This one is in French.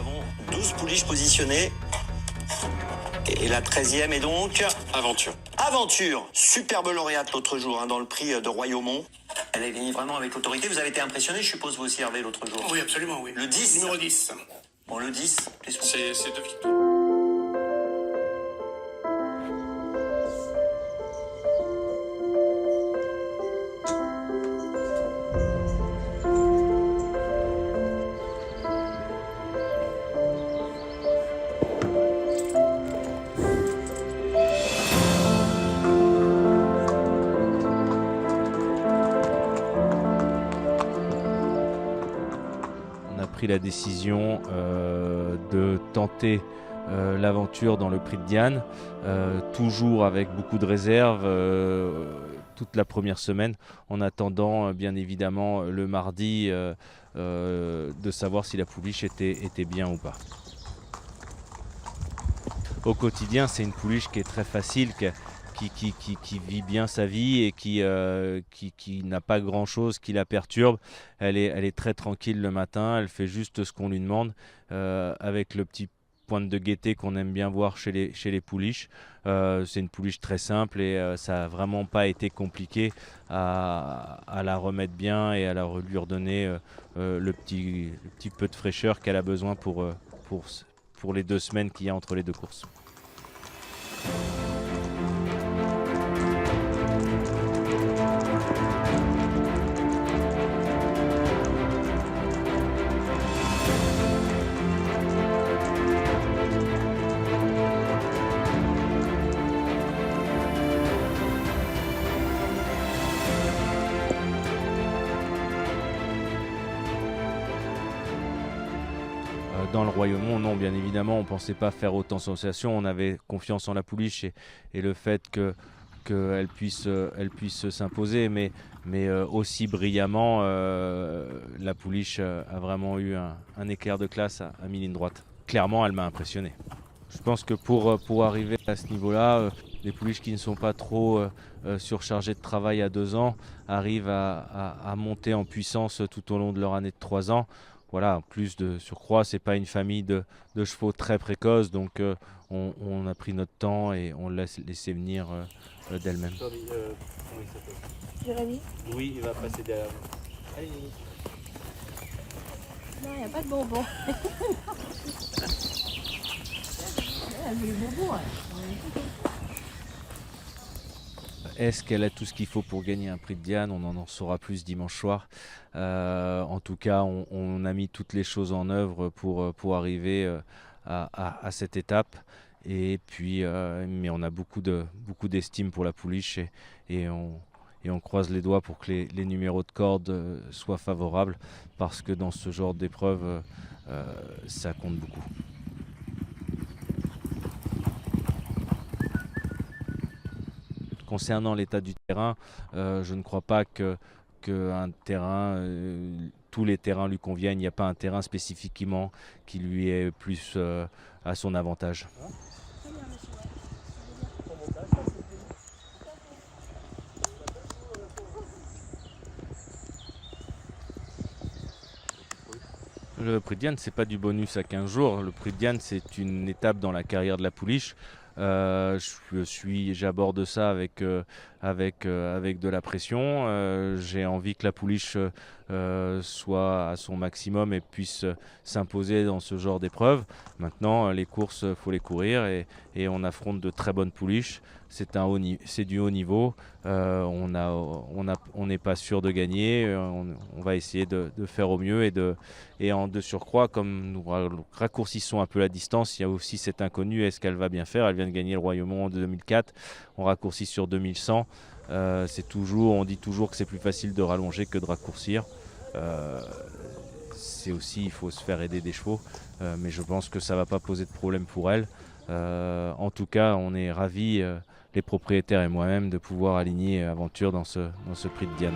avons 12 pouliches positionnées. Et la 13e est donc... Aventure. Aventure. Superbe lauréate l'autre jour dans le prix de Royaumont. Elle a gagné vraiment avec autorité. Vous avez été impressionné, je suppose, vous aussi, Hervé, l'autre jour. Oui, absolument, oui. Le 10. Numéro 10. Bon, le 10, qu'est-ce qu'on... C'est 2 victoires. On a pris la décision de tenter l'aventure dans le prix de Diane, toujours avec beaucoup de réserve toute la première semaine, en attendant bien évidemment le mardi de savoir si la pouliche était bien ou pas. Au quotidien, c'est une pouliche qui est très facile, qui vit bien sa vie et qui n'a pas grand-chose qui la perturbe. Elle est très tranquille le matin, elle fait juste ce qu'on lui demande, avec le petit point de gaieté qu'on aime bien voir chez les pouliches. C'est une pouliche très simple et ça n'a vraiment pas été compliqué à la remettre bien et à lui redonner le petit peu de fraîcheur qu'elle a besoin pour les 2 semaines qu'il y a entre les 2 courses. Dans le Royaumont, non, bien évidemment, on ne pensait pas faire autant de sensations. On avait confiance en la pouliche et le fait qu'elle puisse s'imposer, mais aussi brillamment, la pouliche a vraiment eu un éclair de classe à mi-ligne droite. Clairement, elle m'a impressionné. Je pense que pour arriver à ce niveau-là, les pouliches qui ne sont pas trop surchargées de travail à 2 ans arrivent à monter en puissance tout au long de leur année de 3 ans. Voilà, en plus de surcroît, c'est pas une famille de chevaux très précoces, donc on a pris notre temps et on l'a laissé venir d'elle-même. Comment il s'appelle ? Jérémy? Oui, il va passer derrière vous. Allez. Non, il n'y a pas de bonbons. Elle veut les bonbons, Est-ce qu'elle a tout ce qu'il faut pour gagner un prix de Diane? On en saura plus dimanche soir. En tout cas, on a mis toutes les choses en œuvre pour arriver à cette étape. Et puis, mais on a beaucoup d'estime pour la pouliche et on croise les doigts pour que les numéros de corde soient favorables, parce que dans ce genre d'épreuve, ça compte beaucoup. Concernant l'état du terrain, je ne crois pas qu'un terrain, tous les terrains lui conviennent. Il n'y a pas un terrain spécifiquement qui lui est plus à son avantage. Le prix de Diane, c'est pas du bonus à 15 jours. Le prix de Diane, c'est une étape dans la carrière de la pouliche. J'aborde ça avec de la pression. J'ai envie que la pouliche soit à son maximum et puisse s'imposer dans ce genre d'épreuve. Maintenant, les courses, faut les courir et on affronte de très bonnes pouliches. C'est du haut niveau. On n'est pas sûr de gagner. On va essayer de faire au mieux et en de surcroît, comme nous raccourcissons un peu la distance, il y a aussi cet inconnu. Est-ce qu'elle va bien faire? Elle vient de gagner le Royaumont en 2004. On raccourcit sur 2100. On dit toujours que c'est plus facile de rallonger que de raccourcir. Il faut se faire aider des chevaux, mais je pense que ça ne va pas poser de problème pour elle. En tout cas, on est ravis, les propriétaires et moi-même, de pouvoir aligner Aventure dans ce prix de Diane.